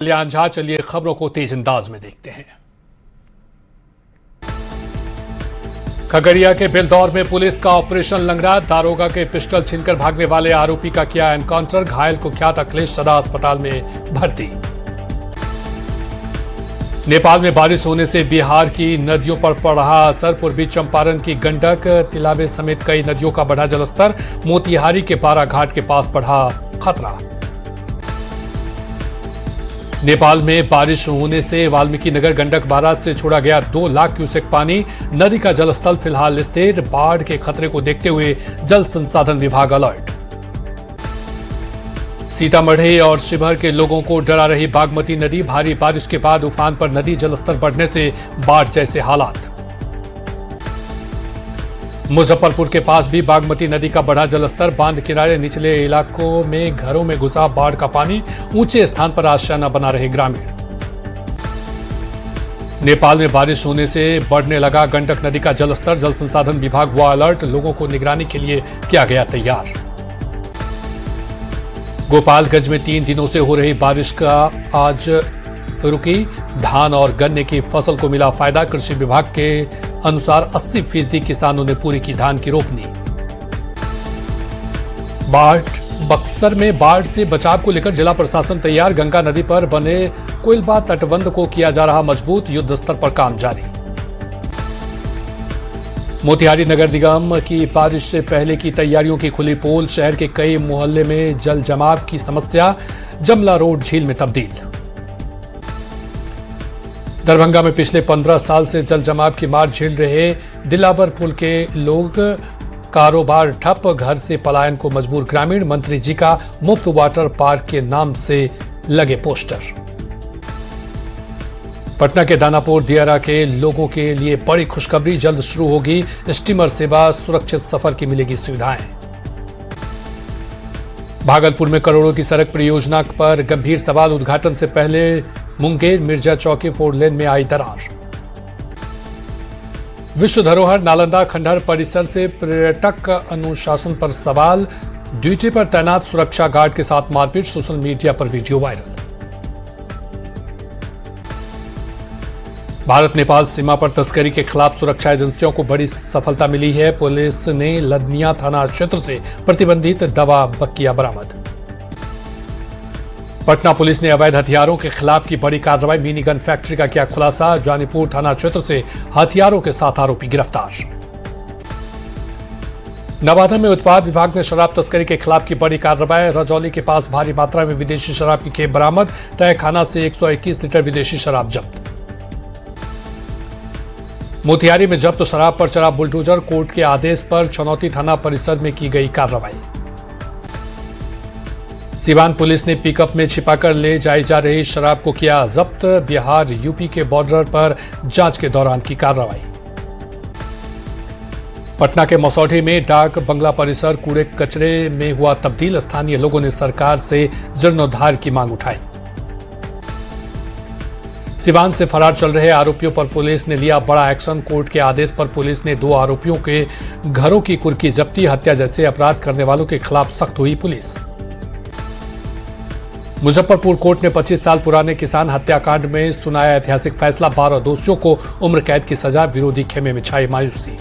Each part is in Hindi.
कल्याण झा। चलिए खबरों को तेज अंदाज में देखते हैं। खगड़िया के बिलदौर में पुलिस का ऑपरेशन लंगड़ा, दारोगा के पिस्टल छीनकर भागने वाले आरोपी का किया एनकाउंटर, घायल कुख्यात अखिलेश सदा अस्पताल में भर्ती। नेपाल में बारिश होने से बिहार की नदियों पर पड़ रहा असर, पूर्वी चंपारण की गंडक, तिलावे समेत कई नदियों का बढ़ा जलस्तर, मोतिहारी के बारा घाट के पास बढ़ा खतरा। नेपाल में बारिश होने से वाल्मीकि नगर गंडक बाराज से छोड़ा गया 2 लाख क्यूसेक पानी, नदी का जलस्तर फिलहाल स्थिर, बाढ़ के खतरे को देखते हुए जल संसाधन विभाग अलर्ट। सीतामढ़ी और शिवहर के लोगों को डरा रही बागमती नदी, भारी बारिश के बाद उफान पर नदी, जलस्तर बढ़ने से बाढ़ जैसे हालात। मुजफ्फरपुर के पास भी बागमती नदी का बढ़ा जलस्तर, बांध किनारे निचले इलाकों में घरों में घुसा बाढ़ का पानी, ऊंचे स्थान पर आशियाना बना रहे ग्रामीण। नेपाल में बारिश होने से बढ़ने लगा गंडक नदी का जलस्तर, जल संसाधन विभाग हुआ अलर्ट, लोगों को निगरानी के लिए किया गया तैयार। गोपालगंज में 3 दिनों से हो रही बारिश का आज रुकी, धान और गन्ने की फसल को मिला फायदा, कृषि विभाग के अनुसार 80% किसानों ने पूरी की धान की रोपनी। बक्सर में बाढ़ से बचाव को लेकर जिला प्रशासन तैयार, गंगा नदी पर बने कोइलबा तटबंध को किया जा रहा मजबूत, युद्ध स्तर पर काम जारी। मोतिहारी नगर निगम की बारिश से पहले की तैयारियों की खुली पोल, शहर के कई मोहल्ले में जल जमाव की समस्या, जमला रोड झील में तब्दील। दरभंगा में पिछले 15 साल से जल जमाव की मार झेल रहे दिलावर पुल के लोग, कारोबार ठप, घर से पलायन को मजबूर ग्रामीण, मंत्री जी का मुफ्त वाटर पार्क के नाम से लगे पोस्टर। पटना के दानापुर दियारा के लोगों के लिए बड़ी खुशखबरी, जल्द शुरू होगी स्टीमर सेवा, सुरक्षित सफर की मिलेगी सुविधाएं। भागलपुर में करोड़ों की सड़क परियोजना पर गंभीर सवाल, उद्घाटन से पहले मुंगेर मिर्जा चौकी 4 लेन में आई दरार। विश्व धरोहर नालंदा खंडहर परिसर से पर्यटक अनुशासन पर सवाल, ड्यूटी पर तैनात सुरक्षा गार्ड के साथ मारपीट, सोशल मीडिया पर वीडियो वायरल। भारत नेपाल सीमा पर तस्करी के खिलाफ सुरक्षा एजेंसियों को बड़ी सफलता मिली है, पुलिस ने लदनिया थाना क्षेत्र से प्रतिबंधित दवा बक्किया बरामद। पटना पुलिस ने अवैध हथियारों के खिलाफ की बड़ी कार्रवाई, मिनी गन फैक्ट्री का किया खुलासा, जानीपुर थाना क्षेत्र से हथियारों के साथ आरोपी गिरफ्तार। नवादा में उत्पाद विभाग ने शराब तस्करी के खिलाफ की बड़ी कार्रवाई, रजौली के पास भारी मात्रा में विदेशी शराब की खेप बरामद, तहखाना से 121 लीटर विदेशी शराब जब्त। मोतिहारी में जब्त शराब पर चला बुलडोजर, कोर्ट के आदेश पर चुनौती थाना परिसर में की गई कार्रवाई। सीवान पुलिस ने पिकअप में छिपाकर ले जाई जा रही शराब को किया जब्त, बिहार यूपी के बॉर्डर पर जांच के दौरान की कार्रवाई। पटना के मसौढ़ी में डाक बंगला परिसर कूड़े कचरे में हुआ तब्दील, स्थानीय लोगों ने सरकार से जीर्णोद्धार की मांग उठाई। सिवान से फरार चल रहे आरोपियों पर पुलिस ने लिया बड़ा एक्शन, कोर्ट के आदेश पर पुलिस ने 2 आरोपियों के घरों की कुर्की जब्ती, हत्या जैसे अपराध करने वालों के खिलाफ सख्त हुई पुलिस। मुजफ्फरपुर कोर्ट ने 25 साल पुराने किसान हत्याकांड में सुनाया ऐतिहासिक फैसला, 12 दोषियों को उम्र कैद की सजा, विरोधी खेमे में छाई मायूसी।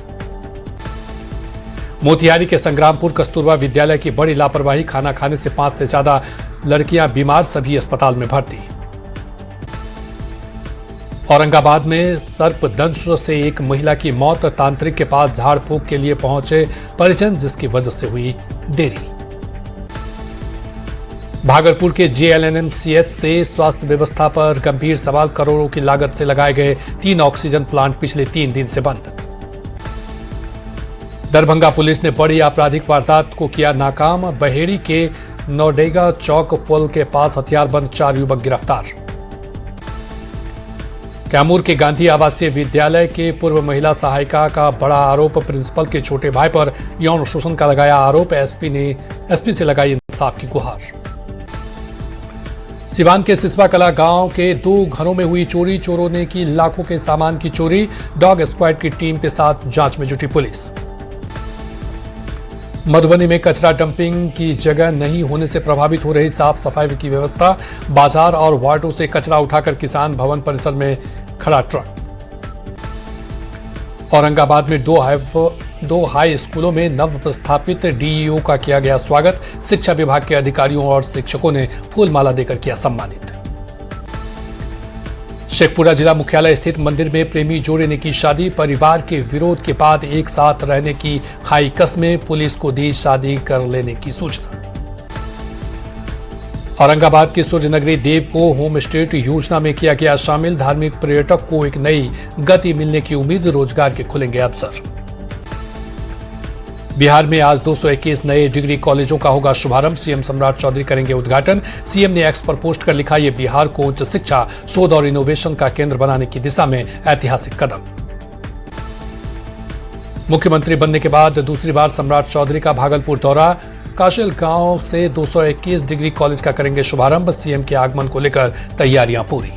मोतिहारी के संग्रामपुर कस्तूरबा विद्यालय की बड़ी लापरवाही, खाना खाने से 5 से ज्यादा लड़कियां बीमार, सभी अस्पताल में भर्ती। औरंगाबाद में सर्पदंश से एक महिला की मौत, तांत्रिक के पास झाड़ फूंक के लिए पहुंचे परिजन, जिसकी वजह से हुई देरी। भागलपुर के जेएलएनएमसीएच से स्वास्थ्य व्यवस्था पर गंभीर सवाल, करोड़ों की लागत से लगाए गए 3 ऑक्सीजन प्लांट पिछले 3 दिन से बंद। दरभंगा पुलिस ने बड़ी आपराधिक वारदात को किया नाकाम, बहेड़ी के नौडेगा चौक पुल के पास हथियारबंद 4 युवक गिरफ्तार। कैमूर के गांधी आवासीय विद्यालय के पूर्व महिला सहायिका का बड़ा आरोप, प्रिंसिपल के छोटे भाई पर यौन शोषण का लगाया आरोप, एसपी से लगाई इंसाफ की गुहार। सिवान के सिसवा कला गांव के 2 घरों में हुई चोरी, चोरों ने की लाखों के सामान की चोरी, डॉग स्क्वाड की टीम के साथ जांच में जुटी पुलिस। मधुबनी में कचरा डंपिंग की जगह नहीं होने से प्रभावित हो रही साफ सफाई की व्यवस्था। बाजार और वार्डों से कचरा उठाकर किसान भवन परिसर में खड़ा ट्रक। औरंगाबाद में दो हाई स्कूलों में नव प्रस्थापित डीईओ का किया गया स्वागत। शिक्षा विभाग के अधिकारियों और शिक्षकों ने फूलमाला देकर किया सम्मानित। शेखपुरा जिला मुख्यालय स्थित मंदिर में प्रेमी जोड़े ने की शादी। परिवार के विरोध के बाद एक साथ रहने की खाई कस्में, पुलिस को दी शादी कर लेने की सूचना। औरंगाबाद की सूर्य नगरी देव को होम स्टेट योजना में किया गया शामिल। धार्मिक पर्यटक को एक नई गति मिलने की उम्मीद, रोजगार के खुलेंगे अवसर। बिहार में आज 221 नए डिग्री कॉलेजों का होगा शुभारंभ। सीएम सम्राट चौधरी करेंगे उद्घाटन। सीएम ने एक्स पर पोस्ट कर लिखा, ये बिहार को उच्च शिक्षा, शोध और इनोवेशन का केंद्र बनाने की दिशा में ऐतिहासिक कदम। मुख्यमंत्री बनने के बाद दूसरी बार सम्राट चौधरी का भागलपुर दौरा। काशिल गांव से 221 डिग्री कॉलेज का करेंगे शुभारंभ। सीएम के आगमन को लेकर तैयारियां पूरी।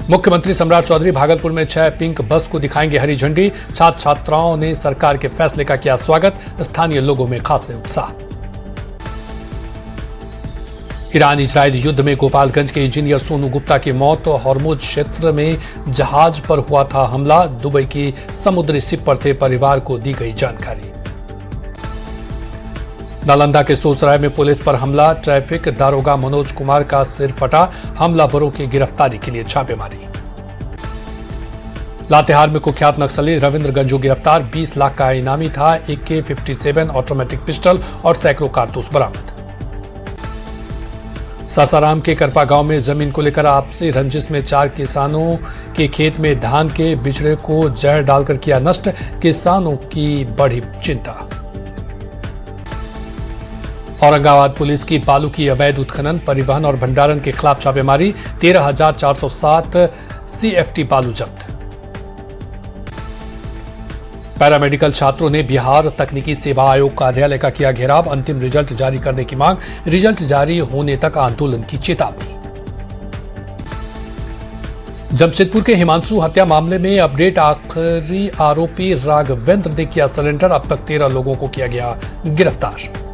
मुख्यमंत्री सम्राट चौधरी भागलपुर में 6 पिंक बस को दिखाएंगे हरी झंडी। छात्र छात्राओं ने सरकार के फैसले का किया स्वागत। स्थानीय लोगों में खासा उत्साह। ईरान इजरायल युद्ध में गोपालगंज के इंजीनियर सोनू गुप्ता की मौत। हॉर्मुज क्षेत्र में जहाज पर हुआ था हमला। दुबई की समुद्री शिप पर थे, परिवार को दी गई जानकारी। नालंदा के सोसराय में पुलिस पर हमला। ट्रैफिक दारोगा मनोज कुमार का सिर फटा। हमलावरों की गिरफ्तारी के लिए छापेमारी। लातेहार में कुख्यात नक्सली रविंद्र गंजू गिरफ्तार। 20 लाख का इनामी था। AK-57 ऑटोमेटिक पिस्टल और सैकड़ों कारतूस बरामद। सासाराम के करपा गांव में जमीन को लेकर आपसी रंजिश में 4 किसानों के खेत में धान के बिचड़े को जहर डालकर किया नष्ट। किसानों की बढ़ी चिंता। औरंगाबाद पुलिस की बालू की अवैध उत्खनन, परिवहन और भंडारण के खिलाफ छापेमारी। 13,407 CFT बालू जब्त। पैरामेडिकल छात्रों ने बिहार तकनीकी सेवा आयोग कार्यालय का किया घेराव। अंतिम रिजल्ट जारी करने की मांग। रिजल्ट जारी होने तक आंदोलन की चेतावनी। जमशेदपुर के हिमांशु हत्या मामले में अपडेट। आखिरी आरोपी राघवेंद्र ने किया सरेंडर। अब तक 13 लोगों को किया गया गिरफ्तार।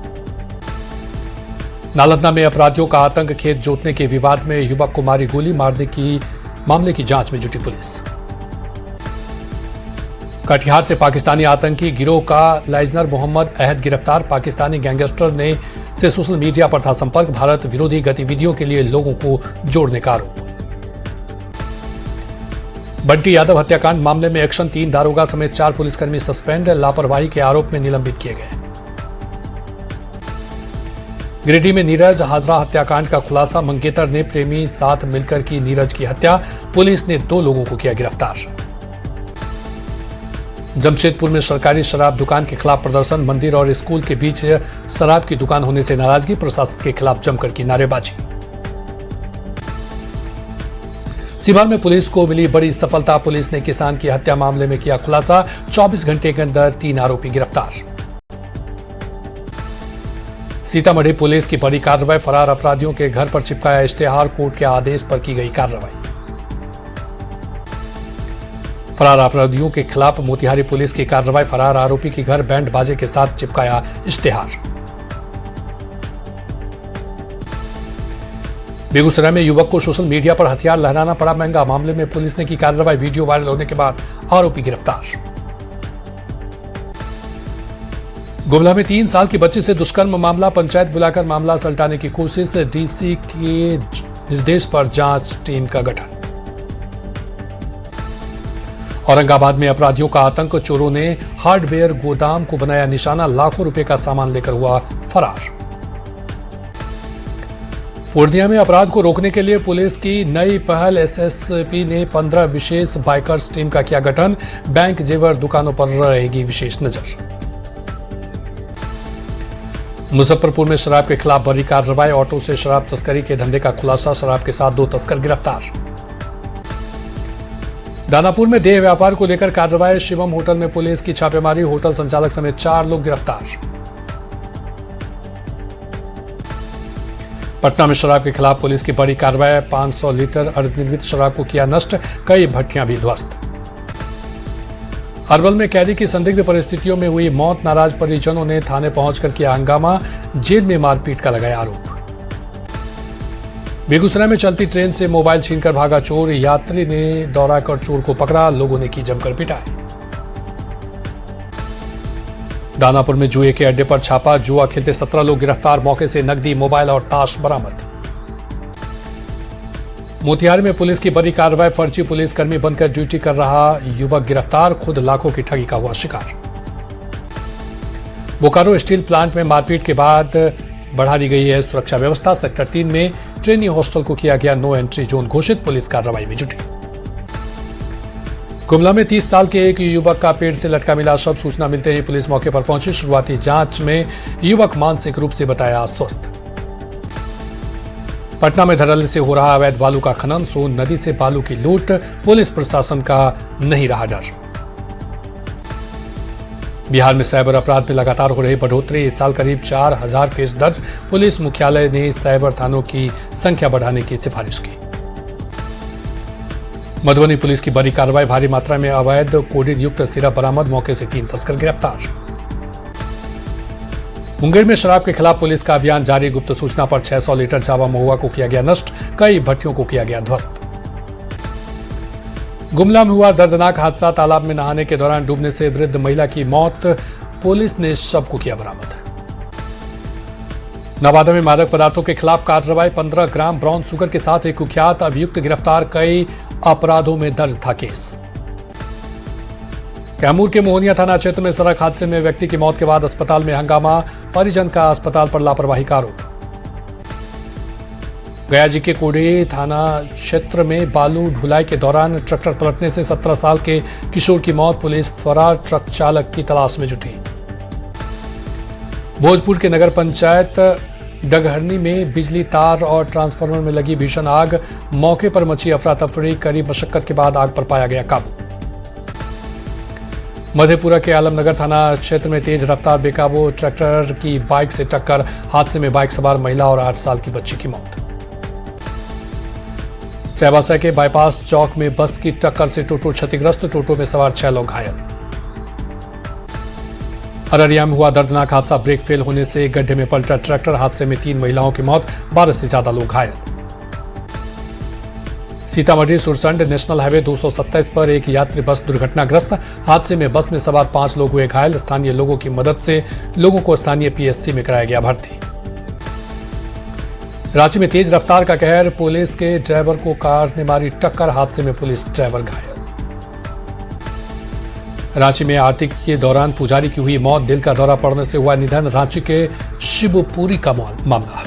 नालंदा में अपराधियों का आतंक। खेत जोतने के विवाद में युवक को मारी गोली। मारने की मामले की जांच में जुटी पुलिस। कटिहार से पाकिस्तानी आतंकी गिरोह का लाइजनर मोहम्मद अहद गिरफ्तार। पाकिस्तानी गैंगस्टर ने से सोशल मीडिया पर था संपर्क। भारत विरोधी गतिविधियों के लिए लोगों को जोड़ने का आरोप। बंटी यादव हत्याकांड मामले में एक्शन। 3 दारोगा समेत 4 पुलिसकर्मी सस्पेंड। लापरवाही के आरोप में निलंबित किए गए। गिरिडीह में नीरज हाजरा हत्याकांड का खुलासा। मंगेतर ने प्रेमी साथ मिलकर की नीरज की हत्या। पुलिस ने 2 लोगों को किया गिरफ्तार। जमशेदपुर में सरकारी शराब दुकान के खिलाफ प्रदर्शन। मंदिर और स्कूल के बीच शराब की दुकान होने से नाराजगी। प्रशासन के खिलाफ जमकर की नारेबाजी। सीवान में पुलिस को मिली बड़ी सफलता। पुलिस ने किसान की हत्या मामले में किया खुलासा। 24 घंटे के अंदर 3 आरोपी गिरफ्तार। सीतामढ़ी पुलिस की बड़ी कार्रवाई। फरार अपराधियों के घर पर चिपकाया इश्तेहार। कोर्ट के आदेश पर की गई कार्रवाई। फरार अपराधियों के खिलाफ मोतिहारी पुलिस की कार्रवाई। फरार आरोपी के घर बैंड बाजे के साथ चिपकाया इश्तेहार। बेगूसराय में युवक को सोशल मीडिया पर हथियार लहराना पड़ा महंगा। मामले में पुलिस ने की कार्रवाई। वीडियो वायरल होने के बाद आरोपी गिरफ्तार। गुमला में 3 साल की बच्ची से दुष्कर्म मामला। पंचायत बुलाकर मामला सलटाने की कोशिश। डीसी के निर्देश पर जांच टीम का गठन। औरंगाबाद में अपराधियों का आतंक। चोरों ने हार्डवेयर गोदाम को बनाया निशाना। लाखों रुपए का सामान लेकर हुआ फरार। पूर्णिया में अपराध को रोकने के लिए पुलिस की नई पहल। एसएसपी ने 15 विशेष बाइकर्स टीम का किया गठन। बैंक जेवर दुकानों पर रहेगी विशेष नजर। मुजफ्फरपुर में शराब के खिलाफ बड़ी कार्रवाई। ऑटो से शराब तस्करी के धंधे का खुलासा। शराब के साथ 2 तस्कर गिरफ्तार। दानापुर में देह व्यापार को लेकर कार्रवाई। शिवम होटल में पुलिस की छापेमारी। होटल संचालक समेत 4 लोग गिरफ्तार। पटना में शराब के खिलाफ पुलिस की बड़ी कार्रवाई। 500 लीटर अर्धनिर्मित शराब को किया नष्ट। कई भट्टियां भी ध्वस्त। अरवल में कैदी की संदिग्ध परिस्थितियों में हुई मौत, नाराज परिजनों ने थाने पहुंचकर किया हंगामा, जेल में मारपीट का लगाया आरोप। बेगूसराय में चलती ट्रेन से मोबाइल छीनकर भागा चोर, यात्री ने दौड़ाकर चोर को पकड़ा, लोगों ने की जमकर पिटाई। दानापुर में जुए के अड्डे पर छापा, जुआ खेलते 17 लोग गिरफ्तार, मौके से नकदी, मोबाइल और ताश बरामद। मोतिहारी में पुलिस की बड़ी कार्रवाई, फर्जी पुलिसकर्मी बनकर ड्यूटी कर रहा युवक गिरफ्तार, खुद लाखों की ठगी का हुआ शिकार। बोकारो स्टील प्लांट में मारपीट के बाद बढ़ा दी गई है सुरक्षा व्यवस्था, सेक्टर 3 में ट्रेनी हॉस्टल को किया गया नो एंट्री जोन घोषित, पुलिस कार्रवाई में जुटी। गुमला में 30 साल के एक युवक का पेड़ से लटका मिला शव, सूचना मिलते ही पुलिस मौके पर पहुंची, शुरुआती जांच में युवक मानसिक रूप से बताया अस्वस्थ। पटना में धड़ल्ले से हो रहा अवैध बालू का खनन, सोन नदी से बालू की लूट, पुलिस प्रशासन का नहीं रहा डर। बिहार में साइबर अपराध में लगातार हो रही बढ़ोतरी, इस साल करीब 4000 केस दर्ज, पुलिस मुख्यालय ने साइबर थानों की संख्या बढ़ाने की सिफारिश की। मधुबनी पुलिस की बड़ी कार्रवाई, भारी मात्रा में अवैध कोडिन युक्त सिरप बरामद, मौके से 3 तस्कर गिरफ्तार। मुंगेर में शराब के खिलाफ पुलिस का अभियान जारी, गुप्त सूचना पर 600 लीटर जावा महुआ को किया गया नष्ट, कई भट्टियों को किया गया ध्वस्त। गुमला में हुआ दर्दनाक हादसा, तालाब में नहाने के दौरान डूबने से वृद्ध महिला की मौत, पुलिस ने शव को किया बरामद। नवादा में मादक पदार्थों के खिलाफ कार्रवाई, 15 ग्राम ब्राउन शुगर के साथ एक कुख्यात अभियुक्त गिरफ्तार, कई अपराधों में दर्ज था केस। कैमूर के मोहनिया थाना क्षेत्र में सड़क हादसे में व्यक्ति की मौत के बाद अस्पताल में हंगामा, परिजन का अस्पताल पर लापरवाही का आरोप। गया जी के कोडे थाना क्षेत्र में बालू ढुलाई के दौरान ट्रैक्टर पलटने से 17 साल के किशोर की मौत, पुलिस फरार ट्रक चालक की तलाश में जुटी। भोजपुर के नगर पंचायत डगहरनी में बिजली तार और ट्रांसफार्मर में लगी भीषण आग, मौके पर मची अफरा तफरी, कड़ी मशक्कत के बाद आग पर पाया गया काबू। मधेपुरा के आलमनगर थाना क्षेत्र में तेज रफ्तार बेकाबू ट्रैक्टर की बाइक से टक्कर, हादसे में बाइक सवार महिला और 8 साल की बच्ची की मौत। चाईबासा के बाईपास चौक में बस की टक्कर से टोटो क्षतिग्रस्त, टोटो में सवार 6 लोग घायल। अररिया में हुआ दर्दनाक हादसा, ब्रेक फेल होने से गड्ढे में पलटा ट्रैक्टर, हादसे में 3 महिलाओं की मौत, 12 से ज्यादा लोग घायल। सीतामढ़ी सुरसंड नेशनल हाईवे 227 पर एक यात्री बस दुर्घटनाग्रस्त, हादसे में बस में सवार 5 लोग हुए घायल, स्थानीय लोगों की मदद से लोगों को स्थानीय पीएचसी में कराया गया भर्ती। रांची में तेज रफ्तार का कहर, पुलिस के ड्राइवर को कार ने मारी टक्कर, हादसे में पुलिस ड्राइवर घायल। रांची में आरती के दौरान पुजारी की हुई मौत, दिल का दौरा पड़ने से हुआ निधन, रांची के शिवपुरी का मामला।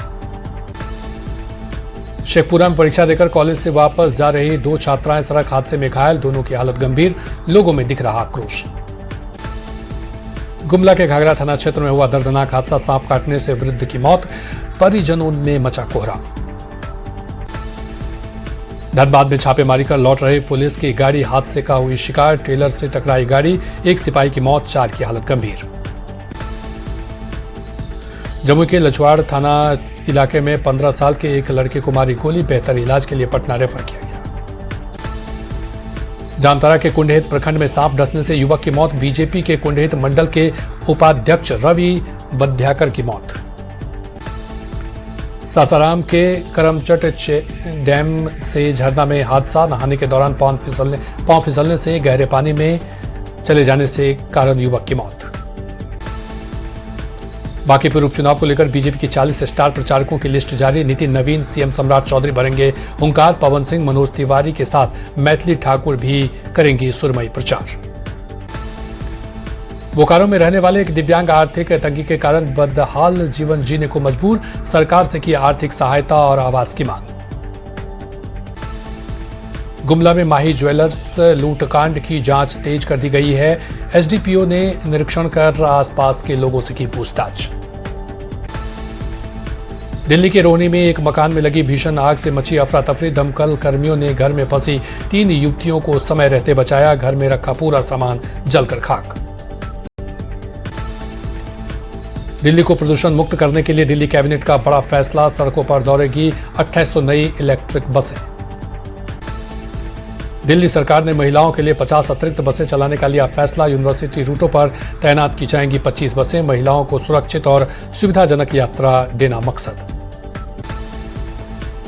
शेखपुरा में परीक्षा देकर कॉलेज से वापस जा रही 2 छात्राएं सड़क हादसे में घायल, दोनों की हालत गंभीर, लोगों में दिख रहा आक्रोश। गुमला के घाघरा थाना क्षेत्र में हुआ दर्दनाक हादसा, सांप काटने से वृद्ध की मौत, परिजनों ने मचा कोहराम। धनबाद में छापेमारी कर लौट रहे पुलिस की गाड़ी हादसे का हुई शिकार, ट्रेलर से टकराई गाड़ी, एक सिपाही की मौत, 4 की हालत गंभीर। जमुई के लछवाड़ थाना इलाके में 15 साल के एक लड़के को मारी गोली, बेहतर इलाज के लिए पटना रेफर किया गया। जामताड़ा के कुंडेहित प्रखंड में सांप डसने से युवक की मौत, बीजेपी के कुंडेहित मंडल के उपाध्यक्ष रवि बध्याकर की मौत। सासाराम के करमचट डैम से झरना में हादसा, नहाने के दौरान पांव फिसलने से गहरे पानी में चले जाने से कारण युवक की मौत। बांकीपुर उपचुनाव को लेकर बीजेपी की 40 स्टार प्रचारकों की लिस्ट जारी, नितिन नवीन, सीएम सम्राट चौधरी भरेंगे हुंकार, पवन सिंह, मनोज तिवारी के साथ मैथिली ठाकुर भी करेंगी सुरमई प्रचार। बोकारो में रहने वाले एक दिव्यांग आर्थिक तंगी के कारण बदहाल जीवन जीने को मजबूर, सरकार से की आर्थिक सहायता और आवास की मांग। गुमला में माही ज्वेलर्स लूटकांड की जांच तेज कर दी गई है, एसडीपीओ ने निरीक्षण कर आसपास के लोगों से की पूछताछ। दिल्ली के रोहनी में एक मकान में लगी भीषण आग से मची अफरा तफरी, दमकल कर्मियों ने घर में फंसी 3 युवतियों को समय रहते बचाया, घर में रखा पूरा सामान जलकर खाक। दिल्ली को प्रदूषण मुक्त करने के लिए दिल्ली कैबिनेट का बड़ा फैसला, सड़कों पर दौड़ेगी 2800 नई इलेक्ट्रिक बसें। दिल्ली सरकार ने महिलाओं के लिए 50 अतिरिक्त बसें चलाने का लिया फैसला। यूनिवर्सिटी रूटों पर तैनात की जाएंगी 25 बसें। महिलाओं को सुरक्षित और सुविधाजनक यात्रा देना मकसद।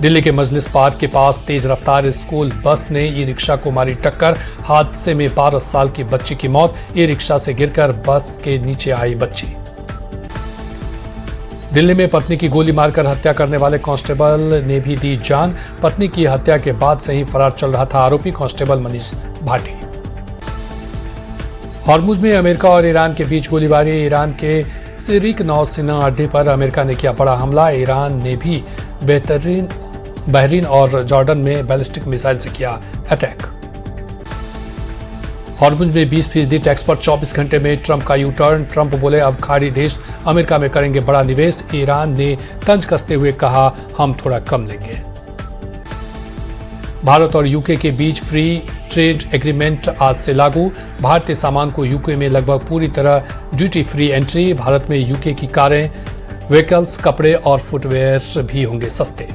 दिल्ली के मजलिस पार्क के पास तेज रफ्तार स्कूल बस ने ई रिक्शा को मारी टक्कर। हादसे में 12 साल की बच्ची की मौत। ई रिक्शा से गिरकर बस के नीचे आई बच्ची। दिल्ली में पत्नी की गोली मारकर हत्या करने वाले कांस्टेबल ने भी दी जान। पत्नी की हत्या के बाद से ही फरार चल रहा था आरोपी कांस्टेबल मनीष भाटी। हॉर्मुज में अमेरिका और ईरान के बीच गोलीबारी। ईरान के सिरिक नौसेना अड्डे पर अमेरिका ने किया बड़ा हमला। ईरान ने भी बहरीन और जॉर्डन में बैलिस्टिक मिसाइल से किया अटैक। हॉर्मुज में 20% टैक्स पर 24 घंटे में ट्रंप का यू टर्न। ट्रंप बोले अब खाड़ी देश अमेरिका में करेंगे बड़ा निवेश। ईरान ने तंज कसते हुए कहा हम थोड़ा कम लेंगे। भारत और यूके के बीच फ्री ट्रेड एग्रीमेंट आज से लागू। भारतीय सामान को यूके में लगभग पूरी तरह ड्यूटी फ्री एंट्री। भारत में यूके की कारें, व्हीकल्स, कपड़े और फुटवेयर भी होंगे सस्ते।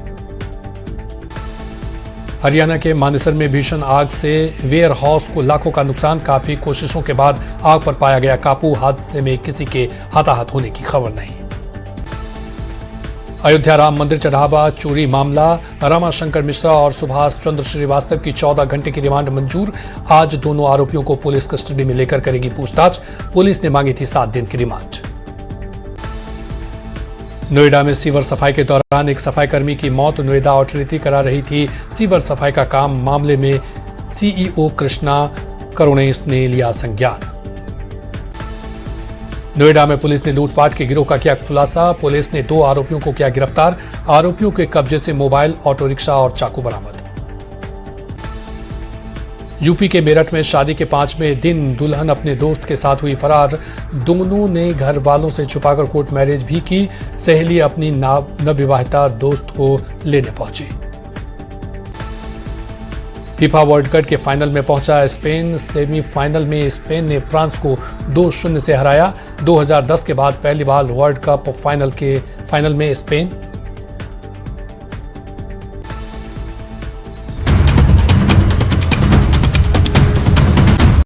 हरियाणा के मानेसर में भीषण आग से वेयर हाउस को लाखों का नुकसान। काफी कोशिशों के बाद आग पर पाया गया काबू। हादसे में किसी के हताहत होने की खबर नहीं। अयोध्या राम मंदिर चढ़ावा चोरी मामला। रमाशंकर मिश्रा और सुभाष चंद्र श्रीवास्तव की 14 घंटे की रिमांड मंजूर। आज दोनों आरोपियों को पुलिस कस्टडी में लेकर करेगी पूछताछ। पुलिस ने मांगी थी 7 दिन की रिमांड। नोएडा में सीवर सफाई के दौरान एक सफाईकर्मी की मौत। नोएडा अथॉरिटी करा रही थी सीवर सफाई का काम। मामले में सीईओ कृष्णा करुणेश ने लिया संज्ञान। नोएडा में पुलिस ने लूटपाट के गिरोह का किया खुलासा। पुलिस ने 2 आरोपियों को किया गिरफ्तार। आरोपियों के कब्जे से मोबाइल, ऑटो रिक्शा और चाकू बरामद। यूपी के मेरठ में शादी के 5वें दिन दुल्हन अपने दोस्त के साथ हुई फरार। दोनों ने घर वालों से छुपाकर कोर्ट मैरिज भी की। सहेली अपनी नवविवाहिता दोस्त को लेने पहुंची। फीफा वर्ल्ड कप के फाइनल में पहुंचा स्पेन। सेमीफाइनल में स्पेन ने फ्रांस को 2-0 से हराया। 2010 के बाद पहली बार वर्ल्ड कप फाइनल में स्पेन